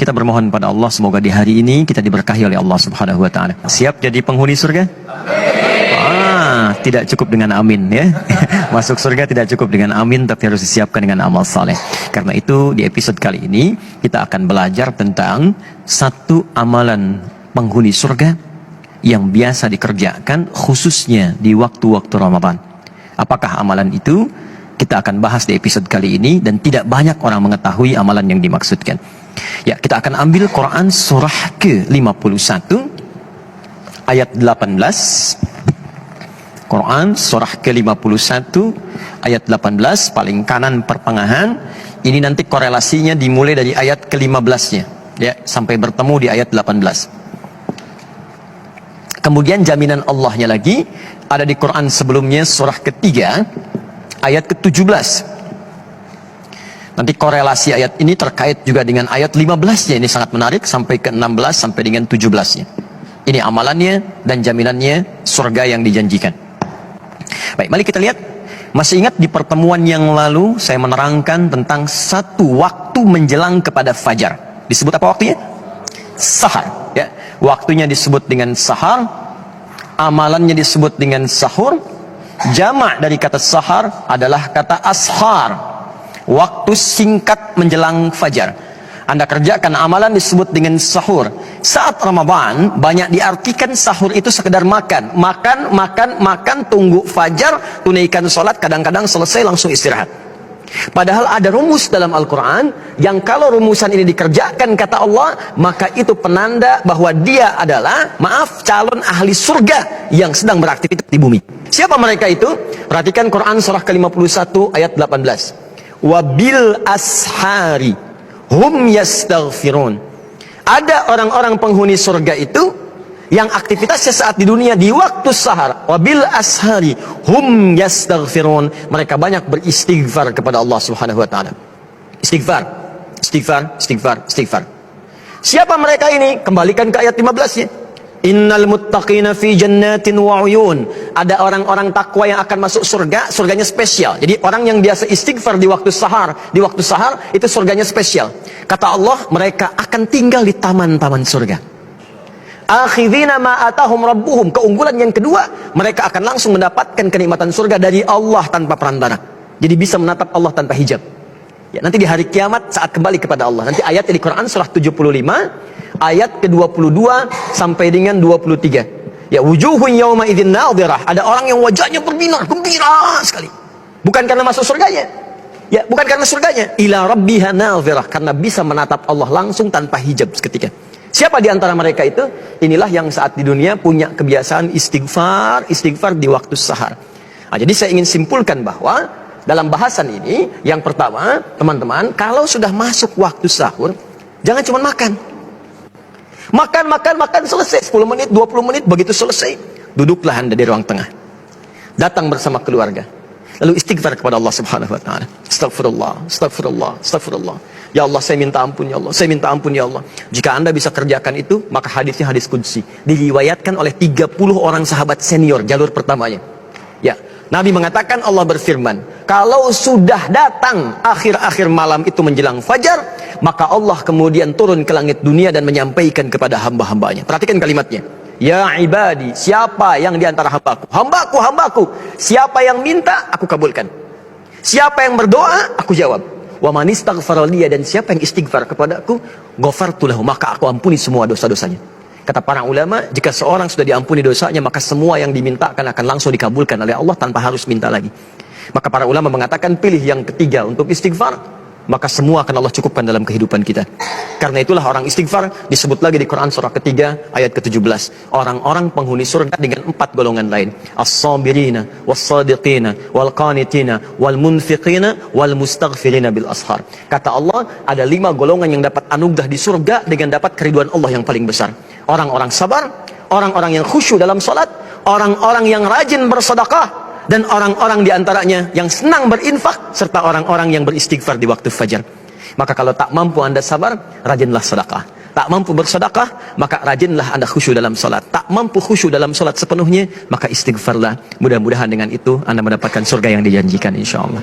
Kita bermohon pada Allah semoga di hari ini kita diberkahi oleh Allah Subhanahu wa taala. Siap jadi penghuni surga? Tidak cukup dengan amin ya. Masuk surga tidak cukup dengan amin, tapi harus disiapkan dengan amal saleh. Karena itu di episode kali ini kita akan belajar tentang satu amalan penghuni surga yang biasa dikerjakan khususnya di waktu-waktu Ramadan. Apakah amalan itu? Kita akan bahas di episode kali ini dan tidak banyak orang mengetahui amalan yang dimaksudkan. Ya, kita akan ambil Quran surah ke-51 ayat 18. Quran surah ke-51 ayat 18 paling kanan pertengahan. Ini nanti korelasinya dimulai dari ayat ke-15-nya ya, sampai bertemu di ayat 18. Kemudian jaminan Allahnya lagi ada di Quran sebelumnya surah ketiga ayat ke-17. Nanti korelasi ayat ini terkait juga dengan ayat 15-nya. Ini sangat menarik sampai ke-16 sampai dengan 17-nya. Ini amalannya dan jaminannya surga yang dijanjikan. Baik, mari kita lihat. Masih ingat di pertemuan yang lalu saya menerangkan tentang satu waktu menjelang kepada fajar. Disebut apa waktunya? Sahar ya. Waktunya disebut dengan sahar, amalannya disebut dengan sahur. Jamak dari kata sahar adalah kata ashar, waktu singkat menjelang fajar. Anda kerjakan amalan disebut dengan sahur. Saat Ramadan banyak diartikan sahur itu sekedar makan, tunggu fajar, tunaikan sholat, kadang-kadang selesai langsung istirahat. Padahal ada rumus dalam Al-Quran yang kalau rumusan ini dikerjakan kata Allah, maka itu penanda bahwa dia adalah, calon ahli surga yang sedang beraktivitas di bumi. Siapa mereka itu? Perhatikan Quran surah ke-51 ayat 18. Wabil ashari hum yastaghfirun. Ada orang-orang penghuni surga itu yang aktivitasnya saat di dunia di waktu sahar. Wabil ashari hum yastaghfirun. Mereka banyak beristighfar kepada Allah Subhanahu wa taala. Istighfar. Siapa mereka ini? Kembalikan ke ayat 15-nya. Innal muttaqina fi jannatin wa uyun. Ada orang-orang takwa yang akan masuk surga, surganya spesial. Jadi orang yang biasa istighfar di waktu sahar itu surganya spesial. Kata Allah, mereka akan tinggal di taman-taman surga. Akhidhina ma atahum rabbuhum. Keunggulan yang kedua, mereka akan langsung mendapatkan kenikmatan surga dari Allah tanpa perantara. Jadi bisa menatap Allah tanpa hijab. Ya, nanti di hari kiamat saat kembali kepada Allah. Nanti ayatnya di Quran surah 75 ayat ke-22 sampai dengan 23. Ya, wujuhun yauma idzin nadhirah. Ada orang yang wajahnya berbinar, gembira sekali. Bukan karena masuk surganya. Ya, bukan karena surganya. Ila rabbiha nadhirah, karena bisa menatap Allah langsung tanpa hijab seketika. Siapa di antara mereka itu? Inilah yang saat di dunia punya kebiasaan istighfar di waktu sahar. Nah, jadi saya ingin simpulkan bahwa dalam bahasan ini, yang pertama, teman-teman, kalau sudah masuk waktu sahur, jangan cuma makan, selesai 10 menit, 20 menit, begitu selesai, duduklah Anda di ruang tengah. Datang bersama keluarga. Lalu istighfar kepada Allah Subhanahu wa taala. Astagfirullah. Ya Allah, saya minta ampun ya Allah. Jika Anda bisa kerjakan itu, maka hadisnya hadis qudsi. Diriwayatkan oleh 30 orang sahabat senior jalur pertamanya. Ya, Nabi mengatakan, Allah berfirman, kalau sudah datang akhir-akhir malam itu menjelang fajar, maka Allah kemudian turun ke langit dunia dan menyampaikan kepada hamba-hambanya. Perhatikan kalimatnya. Ya ibadi, siapa yang di antara hambaku? Hambaku. Siapa yang minta, aku kabulkan. Siapa yang berdoa, aku jawab. Wa man istaghfara liya, dan siapa yang istighfar kepadaku, ghafartu lahu, maka aku ampuni semua dosa-dosanya. Kata para ulama, jika seorang sudah diampuni dosanya, maka semua yang dimintakan akan langsung dikabulkan oleh Allah tanpa harus minta lagi. Maka para ulama mengatakan pilih yang ketiga untuk istighfar, maka semua akan Allah cukupkan dalam kehidupan kita. Karena itulah orang istighfar disebut lagi di Quran surah ketiga ayat ke-17. Orang-orang penghuni surga dengan 4 golongan lain. As-sabirina, was-sadiqina, wal-qanitina, wal-munfiqina, wal-mustaghfirina bil ashar. Kata Allah, ada 5 golongan yang dapat anugerah di surga dengan dapat keriduan Allah yang paling besar. Orang-orang sabar, orang-orang yang khusyuk dalam salat, orang-orang yang rajin bersedekah, dan orang-orang diantaranya yang senang berinfak, serta orang-orang yang beristighfar di waktu fajar. Maka kalau tak mampu Anda sabar, rajinlah sedekah. Tak mampu bersedekah, maka rajinlah Anda khusyuk dalam salat. Tak mampu khusyuk dalam salat sepenuhnya, maka istighfarlah. Mudah-mudahan dengan itu Anda mendapatkan surga yang dijanjikan, insya Allah.